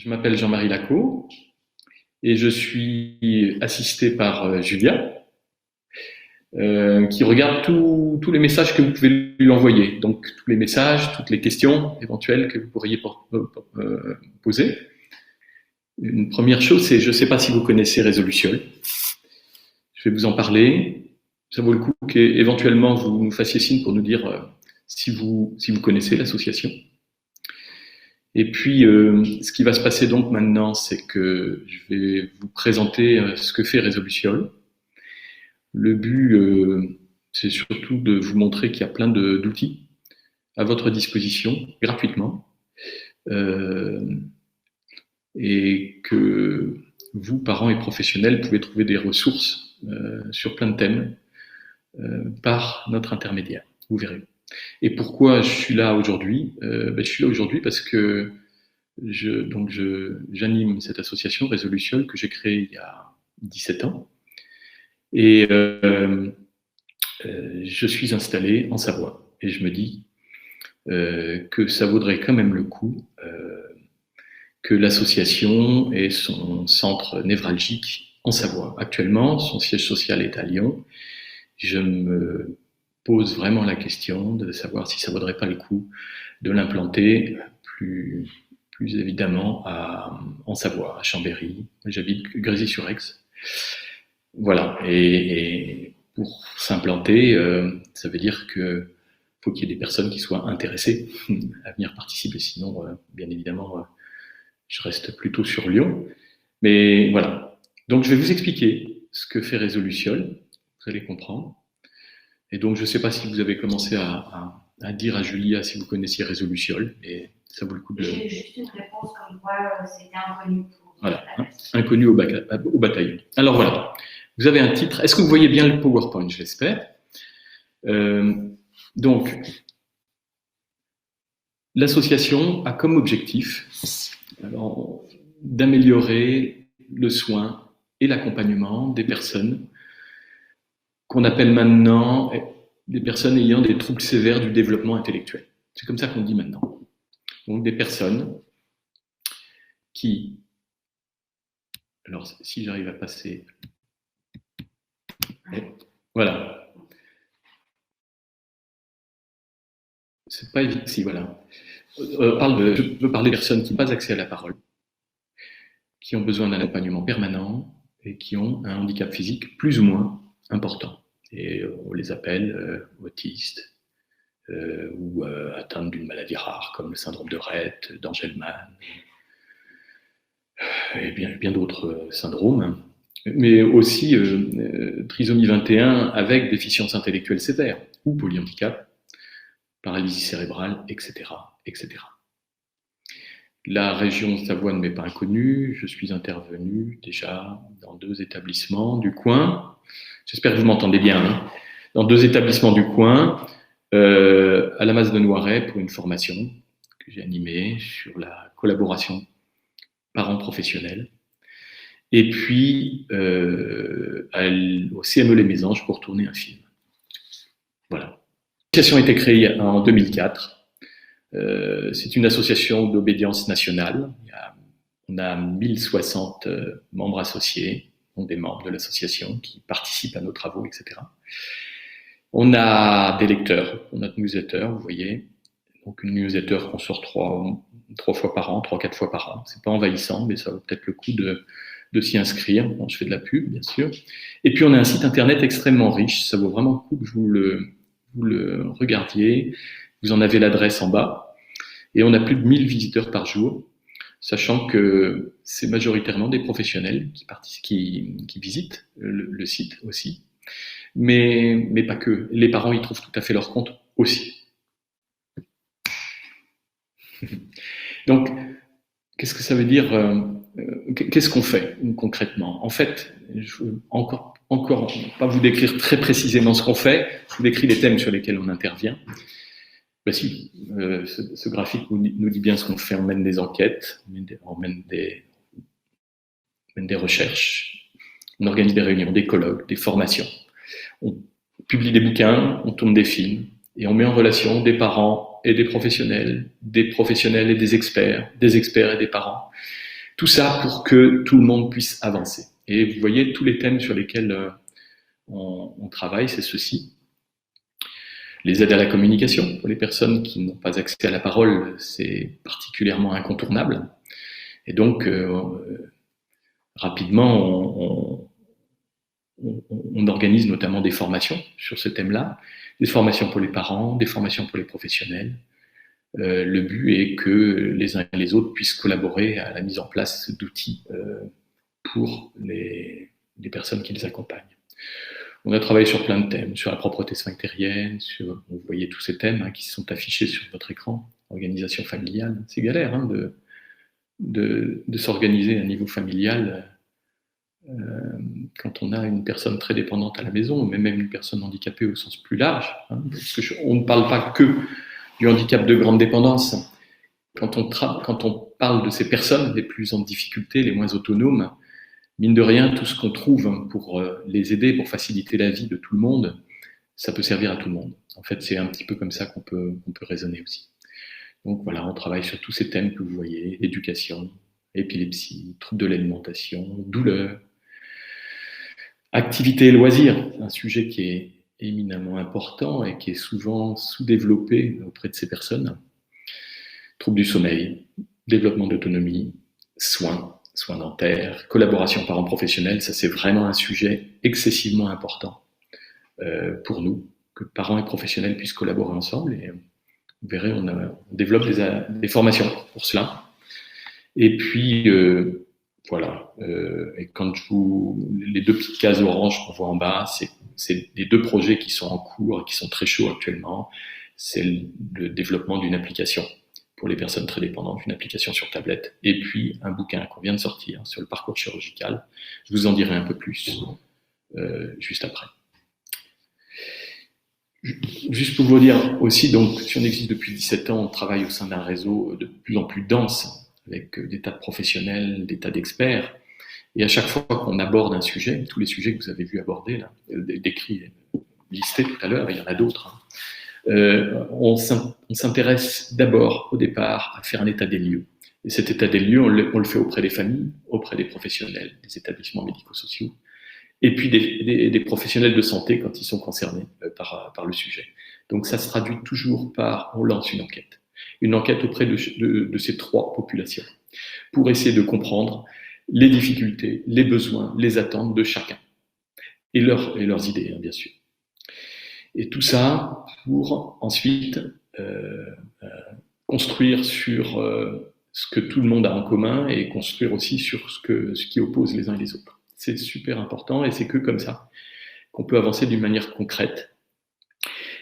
Je m'appelle Jean-Marie Lacaux et je suis assisté par Julia qui regarde tous les messages que vous pouvez lui envoyer. Donc tous les messages, toutes les questions éventuelles que vous pourriez poser. Une première chose, c'est je ne sais pas si vous connaissez Resolution. Je vais vous en parler. Ça vaut le coup qu'éventuellement vous nous fassiez signe pour nous dire si vous connaissez l'association. Et puis, ce qui va se passer donc maintenant, c'est que je vais vous présenter ce que fait Resolution. Le but, c'est surtout de vous montrer qu'il y a plein d'outils à votre disposition, gratuitement, et que vous, parents et professionnels, pouvez trouver des ressources sur plein de thèmes par notre intermédiaire. Vous verrez. Et pourquoi je suis là aujourd'hui? Je suis là aujourd'hui parce que j'anime cette association Resolution que j'ai créée il y a 17 ans. Et je suis installé en Savoie. Et je me dis que ça vaudrait quand même le coup que l'association ait son centre névralgique en Savoie. Actuellement, son siège social est à Lyon. Je me pose vraiment la question de savoir si ça vaudrait pas le coup de l'implanter plus évidemment en Savoie, à Chambéry. J'habite Grésy-sur-Aix. Voilà. Et pour s'implanter, ça veut dire que faut qu'il y ait des personnes qui soient intéressées à venir participer. Sinon, bien évidemment, je reste plutôt sur Lyon. Mais voilà. Donc, je vais vous expliquer ce que fait Resolution. Vous allez comprendre. Et donc, je ne sais pas si vous avez commencé à dire à Julia si vous connaissiez Resolution, et ça vaut le coup de... J'ai juste une réponse comme quoi c'était inconnu pour... Voilà, inconnu au bataillon. Alors voilà, vous avez un titre. Est-ce que vous voyez bien le PowerPoint, je l'espère. Donc, l'association a comme objectif d'améliorer le soin et l'accompagnement des personnes qu'on appelle maintenant des personnes ayant des troubles sévères du développement intellectuel. C'est comme ça qu'on dit maintenant. Donc des personnes qui... Alors, si j'arrive à passer... Voilà. C'est pas évident. Si, voilà. Je veux parler de personnes qui n'ont pas accès à la parole, qui ont besoin d'un accompagnement permanent et qui ont un handicap physique plus ou moins important. Et on les appelle autistes ou atteintes d'une maladie rare comme le syndrome de Rett, d'Angelman et bien d'autres syndromes, mais aussi trisomie 21 avec déficience intellectuelle sévère ou polyhandicap, paralysie cérébrale, etc., etc. La région Savoie ne m'est pas inconnue, je suis intervenu déjà dans 2 établissements du coin. J'espère que vous m'entendez bien. Hein. Dans 2 établissements du coin, à la Masse de Noiret pour une formation que j'ai animée sur la collaboration parents-professionnels. Et puis au CME Les Mésanges pour tourner un film. Voilà. L'association a été créée en 2004. C'est une association d'obédience nationale. On a 1060 membres associés, des membres de l'association qui participent à nos travaux, etc. On a des lecteurs pour notre newsletter, vous voyez. Donc une newsletter qu'on sort 3 fois par an, 3-4 fois par an. C'est pas envahissant, mais ça vaut peut-être le coup de s'y inscrire. Bon, je fais de la pub, bien sûr. Et puis on a un site internet extrêmement riche. Ça vaut vraiment le coup que vous le regardiez. Vous en avez l'adresse en bas. Et on a plus de 1000 visiteurs par jour, sachant que c'est majoritairement des professionnels qui visitent le site aussi. Mais pas que. Les parents y trouvent tout à fait leur compte aussi. Donc, qu'est-ce que ça veut dire qu'est-ce qu'on fait concrètement? En fait, je veux encore pas vous décrire très précisément ce qu'on fait, je vous décris les thèmes sur lesquels on intervient. Ben si, ce graphique nous dit bien ce qu'on fait. On mène des enquêtes, on mène des recherches, on organise des réunions, des colloques, des formations. On publie des bouquins, on tourne des films, et on met en relation des parents et des professionnels et des experts et des parents, Tout ça pour que tout le monde puisse avancer. Et vous voyez, tous les thèmes sur lesquels on travaille, c'est ceci. Les aides à la communication, pour les personnes qui n'ont pas accès à la parole, c'est particulièrement incontournable. Et donc, rapidement, on organise notamment des formations sur ce thème-là, des formations pour les parents, des formations pour les professionnels. Le but est que les uns et les autres puissent collaborer à la mise en place d'outils pour les personnes qui les accompagnent. On a travaillé sur plein de thèmes, sur la propreté sphinctérienne, vous voyez tous ces thèmes qui sont affichés sur votre écran, organisation familiale. C'est galère de s'organiser à un niveau familial quand on a une personne très dépendante à la maison, mais même une personne handicapée au sens plus large, parce qu'on ne parle pas que du handicap de grande dépendance. Quand on parle de ces personnes les plus en difficulté, les moins autonomes, mine de rien, tout ce qu'on trouve pour les aider, pour faciliter la vie de tout le monde, ça peut servir à tout le monde. En fait, c'est un petit peu comme ça qu'on peut raisonner aussi. Donc voilà, on travaille sur tous ces thèmes que vous voyez, éducation, épilepsie, troubles de l'alimentation, douleur, activité et loisirs, un sujet qui est éminemment important et qui est souvent sous-développé auprès de ces personnes. Troubles du sommeil, développement d'autonomie, soins dentaires, collaboration parents-professionnels, ça c'est vraiment un sujet excessivement important pour nous, que parents et professionnels puissent collaborer ensemble. Et vous verrez, on développe des formations pour cela. Et puis, voilà. Et quand les deux petites cases oranges qu'on voit en bas, c'est les deux projets qui sont en cours et qui sont très chauds actuellement. C'est le développement d'une application pour les personnes très dépendantes, une application sur tablette, et puis un bouquin qu'on vient de sortir sur le parcours chirurgical. Je vous en dirai un peu plus juste après. Juste pour vous dire aussi, donc, si on existe depuis 17 ans, on travaille au sein d'un réseau de plus en plus dense, avec des tas de professionnels, des tas d'experts, et à chaque fois qu'on aborde un sujet, tous les sujets que vous avez vu aborder, là, décrits, listés tout à l'heure, il y en a d'autres, on s'intéresse d'abord, au départ, à faire un état des lieux. Et cet état des lieux, on le fait auprès des familles, auprès des professionnels, des établissements médico-sociaux, et puis des professionnels de santé quand ils sont concernés par le sujet. Donc ça se traduit toujours par, on lance une enquête auprès de ces trois populations, pour essayer de comprendre les difficultés, les besoins, les attentes de chacun, et leurs idées, bien sûr. Et tout ça pour ensuite construire sur ce que tout le monde a en commun et construire aussi sur ce qui oppose les uns et les autres. C'est super important et c'est que comme ça qu'on peut avancer d'une manière concrète.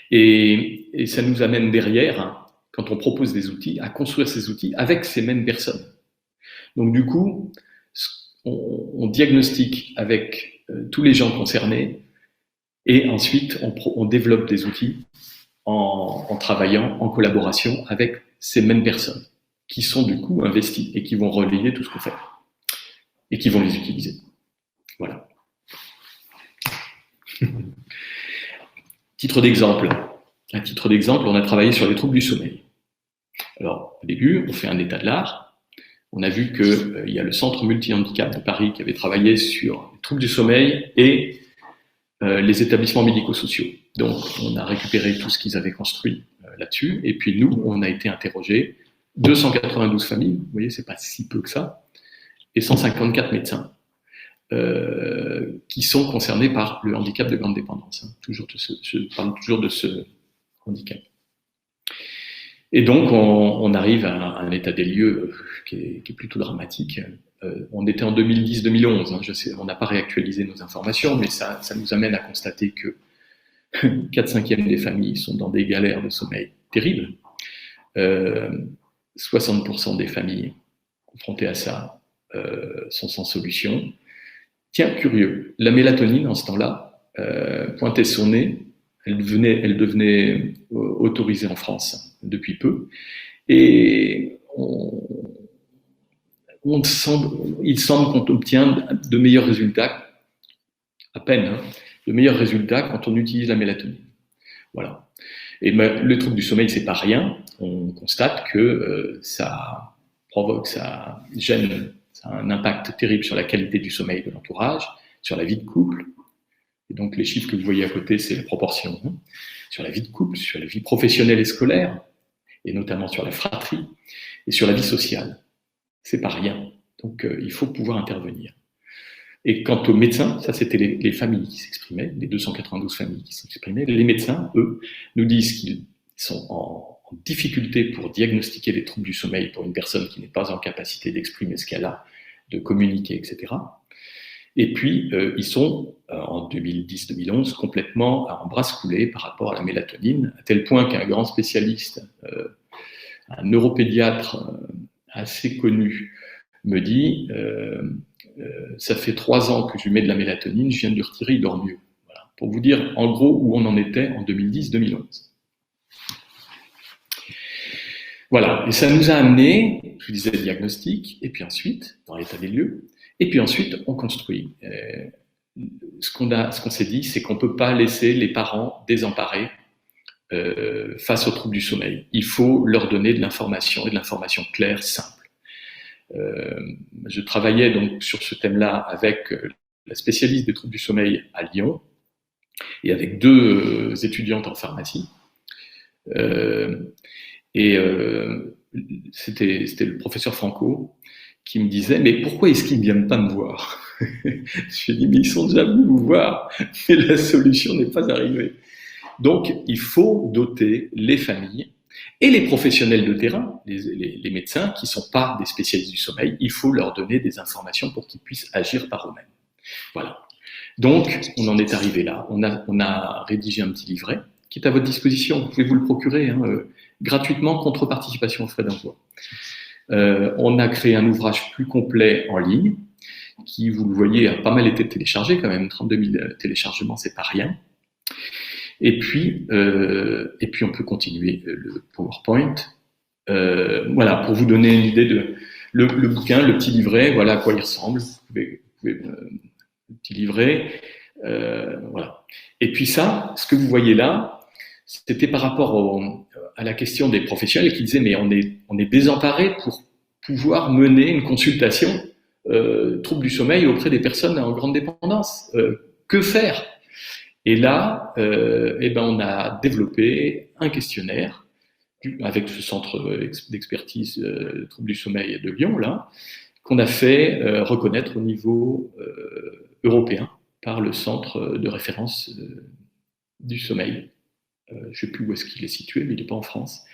Et ça nous amène derrière, quand on propose des outils, à construire ces outils avec ces mêmes personnes. Donc du coup, on diagnostique avec tous les gens concernés et ensuite on développe des outils en travaillant en collaboration avec ces mêmes personnes qui sont du coup investies et qui vont relayer tout ce qu'on fait et qui vont les utiliser. Voilà. Titre d'exemple. À titre d'exemple, on a travaillé sur les troubles du sommeil. Alors, au début, on fait un état de l'art. On a vu qu'il y a le Centre multi-handicap de Paris qui avait travaillé sur les troubles du sommeil et les établissements médico-sociaux. Donc, on a récupéré tout ce qu'ils avaient construit là-dessus. Et puis, nous, on a été interrogés. 292 familles, vous voyez, c'est pas si peu que ça, et 154 médecins qui sont concernés par le handicap de grande dépendance. Je parle toujours de ce handicap. Et donc, on arrive à un état des lieux qui est plutôt dramatique. On était en 2010-2011, je sais, on n'a pas réactualisé nos informations, mais ça nous amène à constater que 4/5 des familles sont dans des galères de sommeil terribles. 60% des familles confrontées à ça sont sans solution. Tiens, curieux, la mélatonine, en ce temps-là, pointait son nez. Elle devenait autorisée en France depuis peu. Et il semble qu'on obtient de meilleurs résultats, à peine, de meilleurs résultats quand on utilise la mélatonine. Voilà. Et le trouble du sommeil, c'est pas rien. On constate que ça provoque, ça Ça a un impact terrible sur la qualité du sommeil de l'entourage, sur la vie de couple. Et donc les chiffres que vous voyez à côté, c'est les proportions. Hein, sur la vie de couple, sur la vie professionnelle et scolaire, et notamment sur la fratrie, et sur la vie sociale. C'est pas rien. Donc il faut pouvoir intervenir. Et quant aux médecins, ça c'était les familles qui s'exprimaient, les 292 familles qui s'exprimaient. Les médecins, eux, nous disent qu'ils sont en difficulté pour diagnostiquer les troubles du sommeil pour une personne qui n'est pas en capacité d'exprimer ce qu'elle a, de communiquer, etc. Et puis, ils sont, en 2010-2011, complètement en brasse coulée par rapport à la mélatonine, à tel point qu'un grand spécialiste, un neuropédiatre assez connu, me dit ça fait 3 ans que je lui mets de la mélatonine, je viens de lui retirer, il dort mieux. Voilà. Pour vous dire, en gros, où on en était en 2010-2011. Voilà, et ça nous a amené, je vous disais, diagnostic, et puis ensuite, dans l'état des lieux, et puis ensuite, on construit. Ce qu'on s'est dit, c'est qu'on ne peut pas laisser les parents désemparés face aux troubles du sommeil. Il faut leur donner de l'information, et de l'information claire, simple. Je travaillais donc sur ce thème-là avec la spécialiste des troubles du sommeil à Lyon et avec 2 étudiantes en pharmacie. C'était le professeur Franco qui me disait « Mais pourquoi est-ce qu'ils ne viennent pas me voir ?» Je lui ai dit « Mais ils sont déjà venus vous voir, mais la solution n'est pas arrivée. » Donc, il faut doter les familles et les professionnels de terrain, les médecins qui ne sont pas des spécialistes du sommeil, il faut leur donner des informations pour qu'ils puissent agir par eux-mêmes. Voilà. Donc, on en est arrivé là. On a rédigé un petit livret qui est à votre disposition. Vous pouvez vous le procurer gratuitement contre participation aux frais d'envoi. On a créé un ouvrage plus complet en ligne qui, vous le voyez, a pas mal été téléchargé quand même. 32 000 téléchargements, c'est pas rien. Et puis on peut continuer le PowerPoint. Voilà, pour vous donner une idée de le bouquin, le petit livret, voilà à quoi il ressemble. Le petit livret, voilà. Et puis ça, ce que vous voyez là, c'était par rapport à la question des professionnels qui disaient mais on est désemparés pour pouvoir mener une consultation troubles du sommeil auprès des personnes en grande dépendance. Que faire ? Et là, on a développé un questionnaire avec ce centre d'expertise troubles du sommeil de Lyon, là, qu'on a fait reconnaître au niveau européen par le centre de référence du sommeil. Je ne sais plus où est-ce qu'il est situé, mais il n'est pas en France.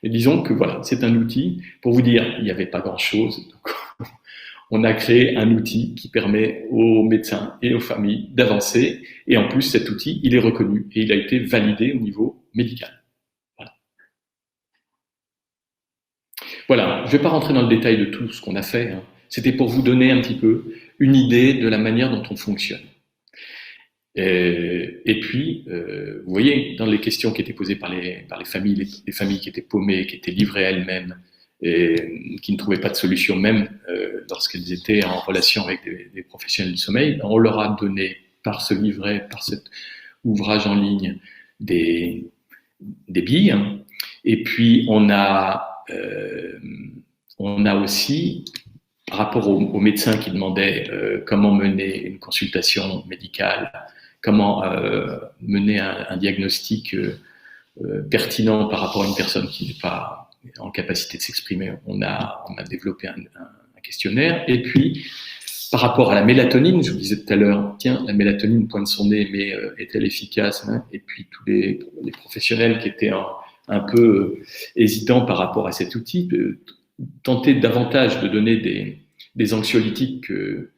Mais disons que voilà, c'est un outil. Pour vous dire, il n'y avait pas grand-chose. Donc, on a créé un outil qui permet aux médecins et aux familles d'avancer. Et en plus, cet outil, il est reconnu et il a été validé au niveau médical. Voilà, je ne vais pas rentrer dans le détail de tout ce qu'on a fait. Hein. C'était pour vous donner un petit peu une idée de la manière dont on fonctionne. Et puis, vous voyez, dans les questions qui étaient posées par les familles, les familles qui étaient paumées, qui étaient livrées à elles-mêmes, et qui ne trouvaient pas de solution même lorsqu'elles étaient en relation avec des professionnels du sommeil, on leur a donné par ce livret, par cet ouvrage en ligne, des billes. Hein. Et puis on a aussi, par rapport aux médecins qui demandaient comment mener une consultation médicale, comment mener un diagnostic pertinent par rapport à une personne qui n'est pas en capacité de s'exprimer, on a développé un questionnaire. Et puis, par rapport à la mélatonine, je vous disais tout à l'heure, tiens, la mélatonine pointe son nez, mais est-elle efficace, hein? Et puis tous les professionnels qui étaient un peu hésitants par rapport à cet outil, tenter davantage de donner des anxiolytiques que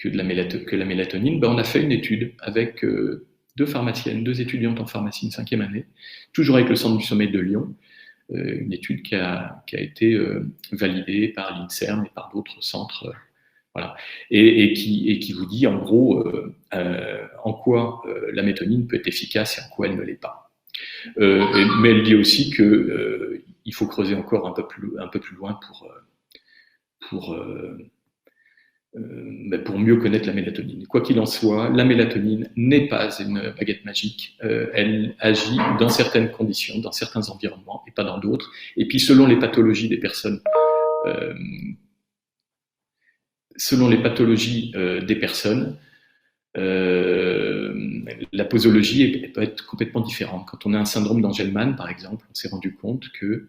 la mélatonine, on a fait une étude avec 2 pharmaciennes, 2 étudiantes en pharmacie, une 5e année, toujours avec le Centre du sommeil de Lyon, une étude qui a été validée par l'INSERM et par d'autres centres, voilà, et qui vous dit en gros en quoi la mélatonine peut être efficace et en quoi elle ne l'est pas. Mais elle dit aussi que il faut creuser encore un peu plus loin pour mieux connaître la mélatonine. Quoi qu'il en soit, la mélatonine n'est pas une baguette magique. Elle agit dans certaines conditions, dans certains environnements et pas dans d'autres. Et puis selon les pathologies des personnes, selon les pathologies des personnes, la posologie peut être complètement différente. Quand on a un syndrome d'Angelman, par exemple, on s'est rendu compte que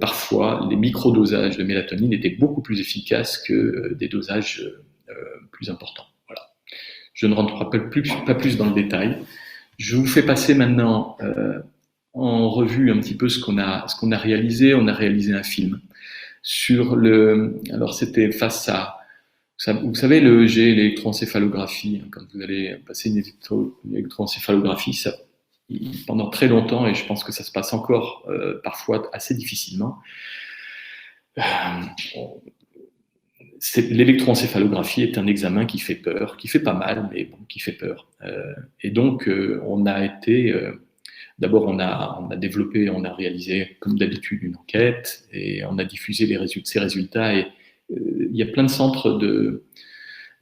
parfois les microdosages de mélatonine étaient beaucoup plus efficaces que des dosages plus importants. Voilà. Je ne rentre pas plus dans le détail. Je vous fais passer maintenant en revue un petit peu ce qu'on a réalisé. On a réalisé un film sur alors c'était face à, vous savez, le EEG, l'électroencéphalographie. Quand vous allez passer une électroencéphalographie, pendant très longtemps, et je pense que ça se passe encore parfois assez difficilement, l'électroencéphalographie est un examen qui fait peur, qui fait pas mal, mais bon, qui fait peur. Et donc, on a été... D'abord, on a développé, on a réalisé, comme d'habitude, une enquête, et on a diffusé ces résultats, et il y a plein de centres de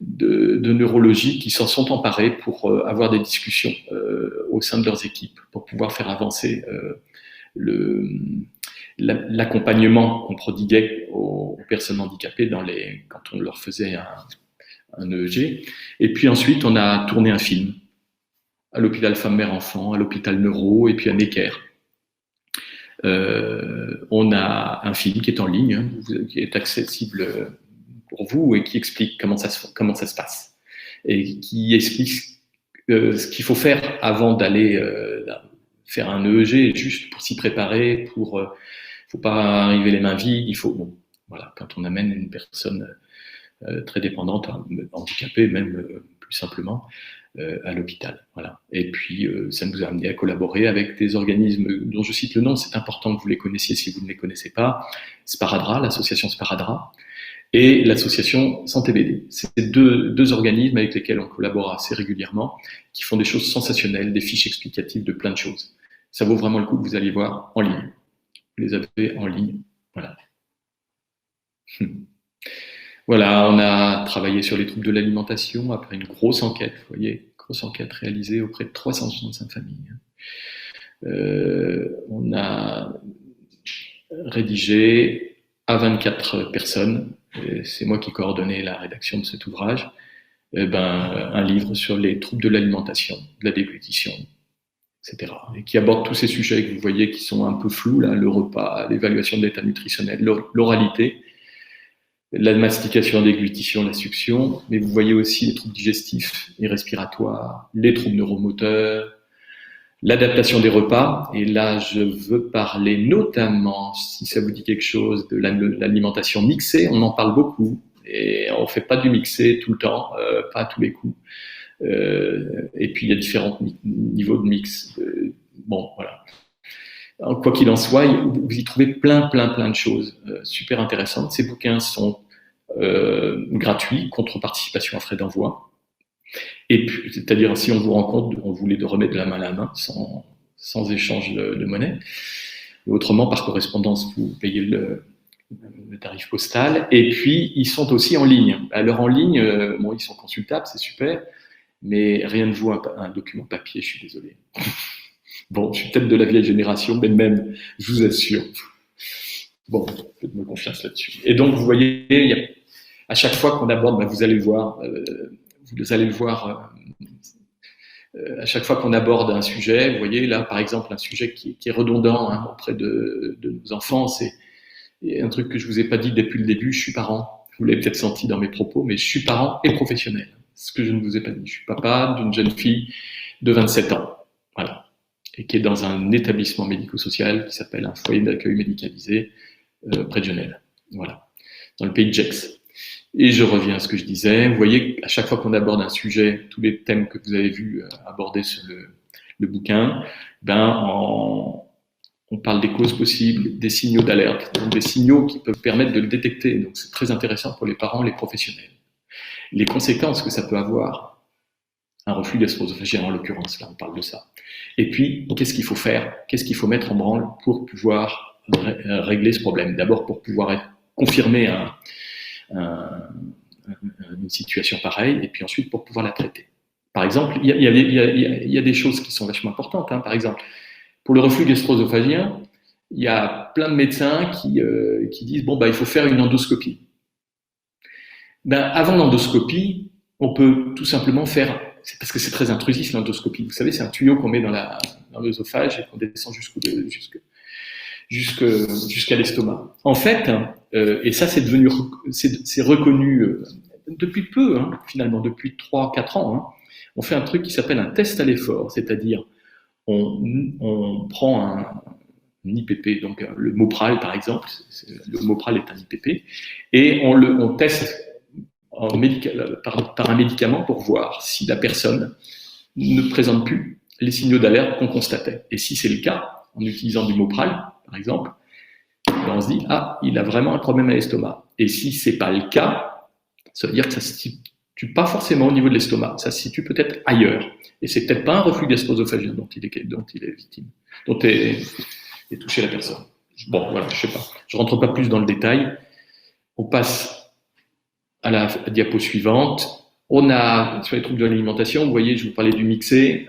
neurologie qui s'en sont emparés pour avoir des discussions au sein de leurs équipes, pour pouvoir faire avancer l'accompagnement qu'on prodiguait aux personnes handicapées quand on leur faisait un EEG. Et puis ensuite, on a tourné un film à l'hôpital Femme-Mère-Enfant, à l'hôpital Neuro, et puis à Necker. On a un film qui est en ligne, qui est accessible pour vous et qui explique comment ça se passe et qui explique ce qu'il faut faire avant d'aller faire un EEG, juste pour s'y préparer, faut pas arriver les mains vides, voilà, quand on amène une personne très dépendante, handicapée même plus simplement, à l'hôpital. Voilà. Et puis, ça nous a amené à collaborer avec des organismes dont je cite le nom, c'est important que vous les connaissiez si vous ne les connaissez pas, Sparadra, l'association Sparadra, et l'association Santé BD. C'est deux organismes avec lesquels on collabore assez régulièrement, qui font des choses sensationnelles, des fiches explicatives de plein de choses. Ça vaut vraiment le coup que vous alliez voir en ligne. Vous les avez en ligne. Voilà. Voilà, on a travaillé sur les troubles de l'alimentation après une grosse enquête, vous voyez, grosse enquête réalisée auprès de 365 familles. On a rédigé à 24 personnes, c'est moi qui coordonnais la rédaction de cet ouvrage, un livre sur les troubles de l'alimentation, de la déglutition, etc. Et qui aborde tous ces sujets que vous voyez qui sont un peu flous, là, le repas, l'évaluation de l'état nutritionnel, l'oralité, la mastication, la déglutition, la succion, mais vous voyez aussi les troubles digestifs et respiratoires, les troubles neuromoteurs, l'adaptation des repas, et là je veux parler notamment, si ça vous dit quelque chose, de l'alimentation mixée, on en parle beaucoup, et on ne fait pas du mixé tout le temps, pas à tous les coups, et puis il y a différents niveaux de mix, bon voilà. Quoi qu'il en soit, vous y trouvez plein de choses super intéressantes. Ces bouquins sont gratuits, contre participation à frais d'envoi. Et puis, c'est-à-dire, si on vous rencontre, on vous les remet de la main à la main, sans échange de monnaie. Autrement, par correspondance, vous payez le tarif postal. Et puis, ils sont aussi en ligne. Alors, en ligne, ils sont consultables, c'est super, mais rien ne vaut un document papier, je suis désolé. Bon, je suis peut-être de la vieille génération, mais même, je vous assure. Bon, faites-moi confiance là-dessus. Et donc, vous voyez, à chaque fois qu'on aborde, vous allez le voir, à chaque fois qu'on aborde un sujet, vous voyez, là, par exemple, un sujet qui est redondant auprès de nos enfants, c'est un truc que je vous ai pas dit depuis le début, je suis parent. Vous l'avez peut-être senti dans mes propos, mais je suis parent et professionnel. Ce que je ne vous ai pas dit. Je suis papa d'une jeune fille de 27 ans. Voilà. Et qui est dans un établissement médico-social qui s'appelle un foyer d'accueil médicalisé près de Genève, voilà, dans le pays de Gex. Et je reviens à ce que je disais, vous voyez, à chaque fois qu'on aborde un sujet, tous les thèmes que vous avez vus abordés sur le bouquin, on parle des causes possibles, des signaux d'alerte, donc des signaux qui peuvent permettre de le détecter, donc c'est très intéressant pour les parents, les professionnels. Les conséquences que ça peut avoir, un reflux gastro-œsophagien en l'occurrence, là on parle de ça. Et puis, qu'est-ce qu'il faut faire? Qu'est-ce qu'il faut mettre en branle pour pouvoir régler ce problème? D'abord, pour pouvoir confirmer une situation pareille, et puis ensuite pour pouvoir la traiter. Par exemple, il y a des choses qui sont vachement importantes. Par exemple, pour le reflux gastro-œsophagien, il y a plein de médecins qui disent il faut faire une endoscopie. Ben, avant l'endoscopie, on peut tout simplement faire, c'est parce que c'est très intrusif l'endoscopie. Vous savez, c'est un tuyau qu'on met dans l'œsophage et qu'on descend jusqu'à l'estomac. En fait, et ça c'est reconnu depuis peu, hein, finalement, depuis 3-4 ans, hein, on fait un truc qui s'appelle un test à l'effort, c'est-à-dire on prend un IPP, donc le Mopral par exemple, le Mopral est un IPP, et on teste par un médicament pour voir si la personne ne présente plus les signaux d'alerte qu'on constatait. Et si c'est le cas, en utilisant du Mopral, par exemple, on se dit, ah, il a vraiment un problème à l'estomac. Et si c'est pas le cas, ça veut dire que ça se situe pas forcément au niveau de l'estomac, ça se situe peut-être ailleurs. Et c'est peut-être pas un reflux gastro-œsophagien dont il est victime, dont est touché la personne. Bon, voilà, je sais pas. Je rentre pas plus dans le détail. On passe à la diapo suivante. On a, sur les troubles de l'alimentation, vous voyez, je vous parlais du mixé,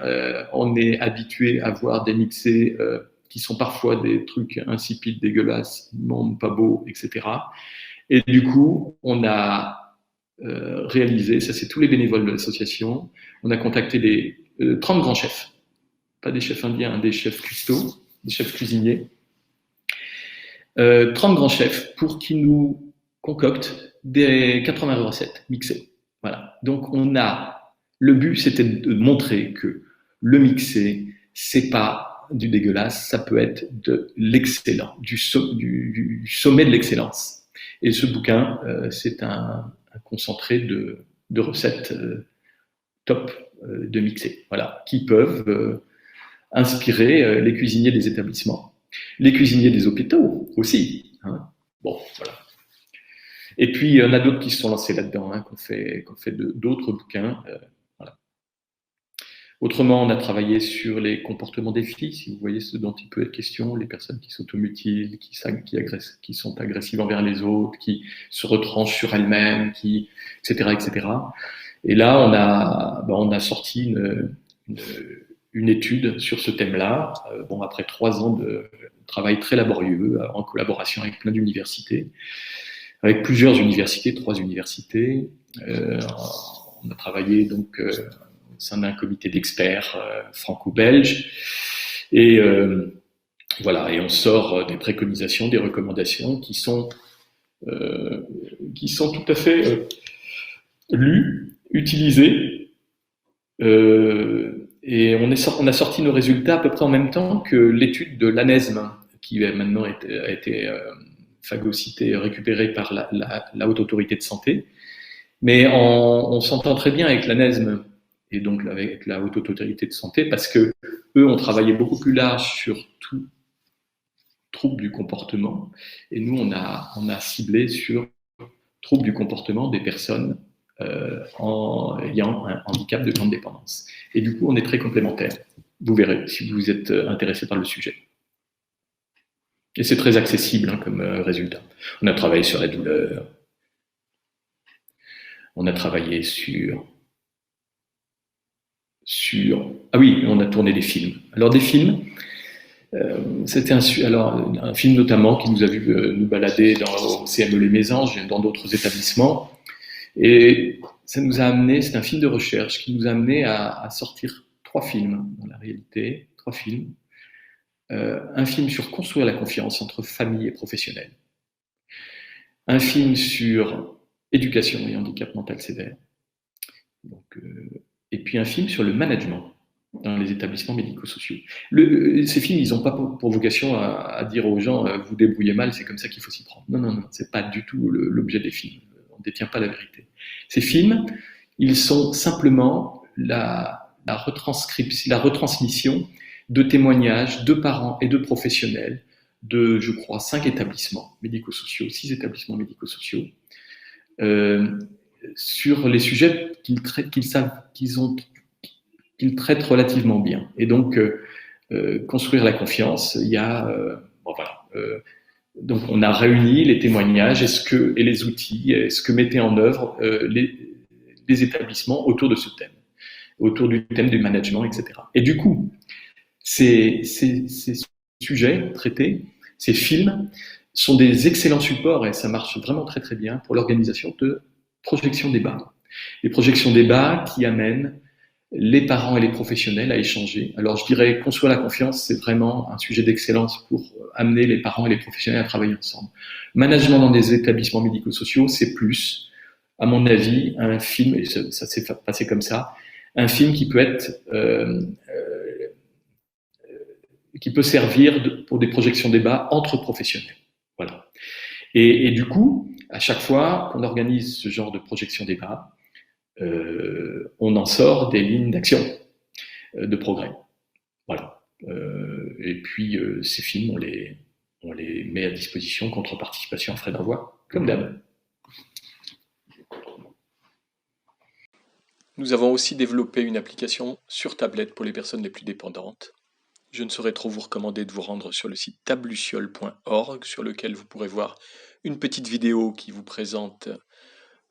on est habitué à voir des mixés qui sont parfois des trucs insipides, dégueulasses, immondes, pas beaux, etc. Et du coup, on a réalisé, ça c'est tous les bénévoles de l'association, on a contacté des 30 grands chefs, pas des chefs indiens, des chefs cuistots, des chefs cuisiniers, 30 grands chefs pour qu'ils nous concoctent des 80 recettes mixées. Voilà. Donc le but c'était de montrer que le mixé, c'est pas du dégueulasse, ça peut être de l'excellent, du sommet de l'excellence. Et ce bouquin, c'est un concentré de recettes top de mixé, voilà, qui peuvent inspirer les cuisiniers des établissements, les cuisiniers des hôpitaux aussi. Hein. Bon, voilà. Et puis, il y en a d'autres qui se sont lancés là-dedans, hein, qu'on fait d'autres bouquins. Voilà. Autrement, on a travaillé sur les comportements des filles, si vous voyez ce dont il peut être question, les personnes qui s'automutilent, qui sont agressives envers les autres, qui se retranchent sur elles-mêmes, etc., etc. Et là, on a sorti une étude sur ce thème-là, après 3 ans de travail très laborieux, en collaboration avec plein d'universités. Avec plusieurs universités, 3 universités. On a travaillé donc au sein d'un comité d'experts franco-belge. Et voilà, et on sort des préconisations, des recommandations qui sont tout à fait lues, utilisées. Et on a sorti nos résultats à peu près en même temps que l'étude de l'ANESM, qui maintenant a été phagocyté, récupéré par la Haute Autorité de Santé. Mais on s'entend très bien avec l'ANESM et donc avec la Haute Autorité de Santé parce que eux ont travaillé beaucoup plus large sur tout trouble du comportement et nous on a ciblé sur trouble du comportement des personnes ayant un handicap de grande dépendance. Et du coup on est très complémentaires. Vous verrez si vous êtes intéressé par le sujet. Et c'est très accessible hein, comme résultat. On a travaillé sur la douleur. On a travaillé sur... Ah oui, on a tourné des films. Alors des films, c'était un film notamment qui nous a vu nous balader au CME Les Mésanges et dans d'autres établissements. Et ça nous a amené, c'est un film de recherche qui nous a amené à sortir 3 films dans la réalité, 3 films. Un film sur construire la confiance entre famille et professionnels, un film sur éducation et handicap mental sévère, et puis un film sur le management dans les établissements médico-sociaux. Ces films, ils n'ont pas pour vocation à dire aux gens vous débrouillez mal, c'est comme ça qu'il faut s'y prendre. Non, c'est pas du tout l'objet des films. On ne détient pas la vérité. Ces films, ils sont simplement la retransmission de témoignages de parents et de professionnels de, je crois, 5 établissements médico-sociaux, 6 établissements médico-sociaux, sur les sujets qu'ils traitent relativement bien. Et donc, construire la confiance, il y a... donc, on a réuni les témoignages et les outils, et ce que mettaient en œuvre les établissements autour de ce thème, autour du thème du management, etc. Et du coup, ces sujets traités, ces films, sont des excellents supports, et ça marche vraiment très très bien pour l'organisation de projections débat. Les projections débat qui amènent les parents et les professionnels à échanger. Alors je dirais construire la confiance, c'est vraiment un sujet d'excellence pour amener les parents et les professionnels à travailler ensemble. Management dans des établissements médico-sociaux, c'est plus, à mon avis, un film, et ça s'est passé comme ça, un film qui peut être qui peut servir pour des projections débat entre professionnels. Voilà. Et du coup, à chaque fois qu'on organise ce genre de projection débat, on en sort des lignes d'action, de progrès. Voilà. Et puis, ces films, on les met à disposition contre participation à frais d'envoi, comme d'hab. Nous avons aussi développé une application sur tablette pour les personnes les plus dépendantes. Je ne saurais trop vous recommander de vous rendre sur le site tabluciole.org, sur lequel vous pourrez voir une petite vidéo qui vous présente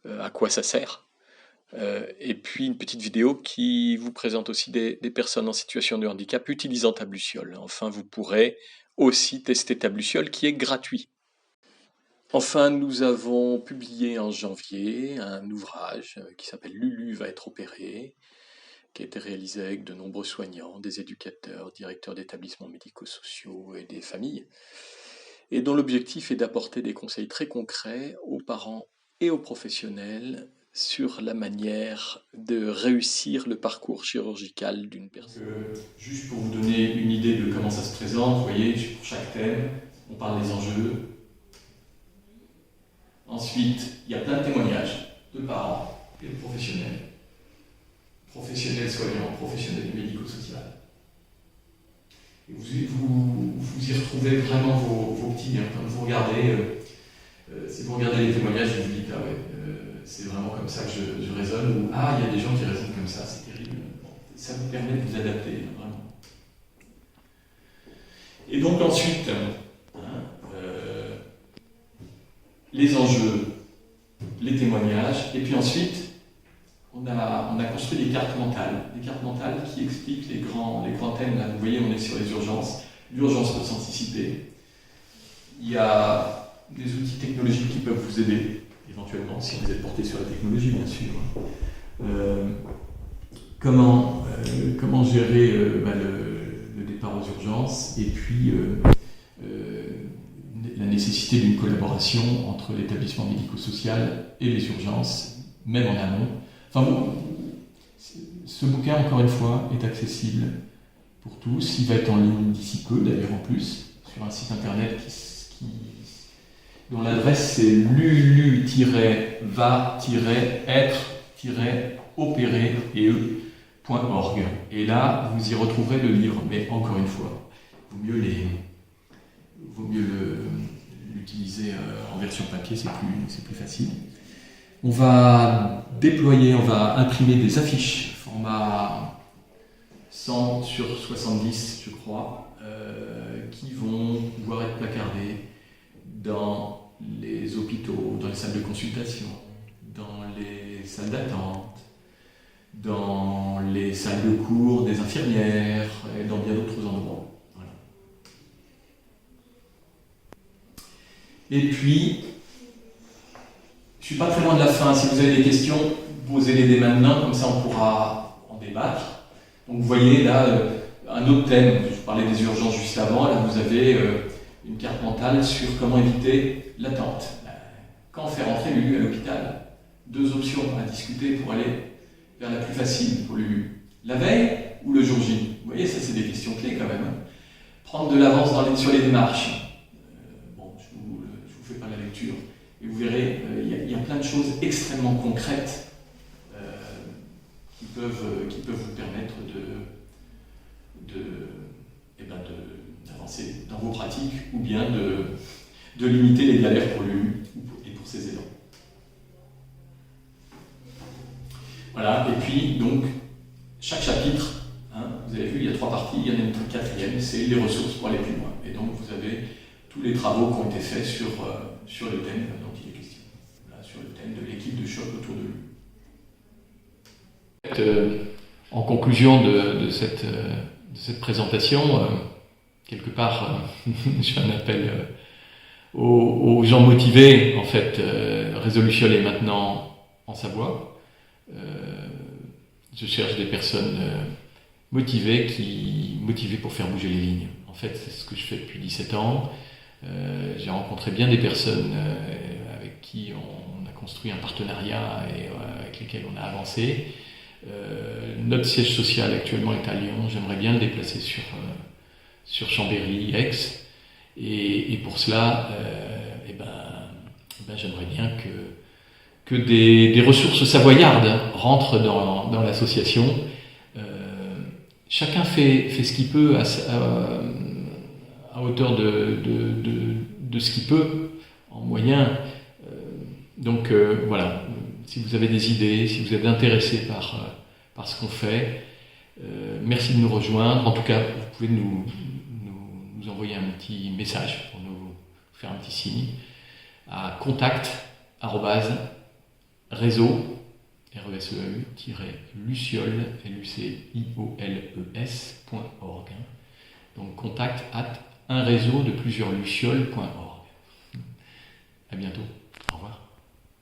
à quoi ça sert. Et puis une petite vidéo qui vous présente aussi des personnes en situation de handicap utilisant Tabluciole. Enfin, vous pourrez aussi tester Tabluciole qui est gratuit. Enfin, nous avons publié en janvier un ouvrage qui s'appelle Lulu va être opéré, qui a été réalisé avec de nombreux soignants, des éducateurs, directeurs d'établissements médico-sociaux et des familles, et dont l'objectif est d'apporter des conseils très concrets aux parents et aux professionnels sur la manière de réussir le parcours chirurgical d'une personne. Juste pour vous donner une idée de comment ça se présente, vous voyez, pour chaque thème, on parle des enjeux. Ensuite, il y a plein de témoignages de parents et de professionnels soignants, professionnels du médico-social. Et vous y retrouvez vraiment vos petits, quand vous regardez, si vous regardez les témoignages, vous vous dites, ah ouais, c'est vraiment comme ça que je raisonne, ou ah, il y a des gens qui raisonnent comme ça, c'est terrible. Bon, ça vous permet de vous adapter, vraiment. Et donc ensuite, les enjeux, les témoignages, et puis ensuite, on a construit des cartes mentales qui expliquent les grands thèmes. Là, vous voyez, on est sur les urgences. L'urgence peut s'anticiper. Il y a des outils technologiques qui peuvent vous aider, éventuellement, si vous êtes porté sur la technologie, bien sûr. Comment gérer le départ aux urgences, et puis la nécessité d'une collaboration entre l'établissement médico-social et les urgences, même en amont. Enfin bon, ce bouquin, encore une fois, est accessible pour tous. Il va être en ligne d'ici peu, d'ailleurs, en plus, sur un site internet dont l'adresse c'est lulu-va-être-opérer.org. Et là, vous y retrouverez le livre. Mais encore une fois, vaut mieux l'utiliser en version papier, c'est plus facile. On va imprimer des affiches, format 100 sur 70, je crois, qui vont pouvoir être placardées dans les hôpitaux, dans les salles de consultation, dans les salles d'attente, dans les salles de cours des infirmières et dans bien d'autres endroits. Voilà. Et puis, je ne suis pas très loin de la fin. Si vous avez des questions, posez-les dès maintenant, comme ça on pourra en débattre. Donc vous voyez là un autre thème, je vous parlais des urgences juste avant, là vous avez une carte mentale sur comment éviter l'attente. Quand faire entrer l'ULU à l'hôpital, 2 options à discuter pour aller vers la plus facile pour l'ULU. La veille ou le jour J? Vous voyez, ça c'est des questions clés quand même. Prendre de l'avance sur les démarches. Je vous fais pas la lecture. Et vous verrez, il y a plein de choses extrêmement concrètes qui peuvent vous permettre d'avancer dans vos pratiques ou bien de limiter les galères pour l'ULU et pour ses aidants. Voilà, et puis donc, chaque chapitre, vous avez vu, il y a 3 parties, il y en a une 4e, c'est les ressources pour aller plus loin. Et donc vous avez tous les travaux qui ont été faits sur le thème dont il est question, voilà, sur le thème de l'équipe de choc autour de lui. En conclusion de cette présentation, quelque part, je fais un appel aux gens motivés. En fait, Résolution est maintenant en Savoie. Je cherche des personnes motivées pour faire bouger les lignes. En fait, c'est ce que je fais depuis 17 ans. J'ai rencontré bien des personnes avec qui on a construit un partenariat et avec lesquelles on a avancé. Notre siège social actuellement est à Lyon. J'aimerais bien le déplacer sur Chambéry, Aix. Et pour cela, j'aimerais bien que des ressources savoyardes rentrent dans l'association. Chacun fait ce qu'il peut à hauteur de ce qu'il peut, en moyen. Donc voilà, si vous avez des idées, si vous êtes intéressé par ce qu'on fait, merci de nous rejoindre. En tout cas, vous pouvez nous envoyer un petit message pour nous faire un petit signe à contact@réseau RESEU-luciole lucioles.org. Donc contact@unréseau de plusieurs lucioles.org. À bientôt.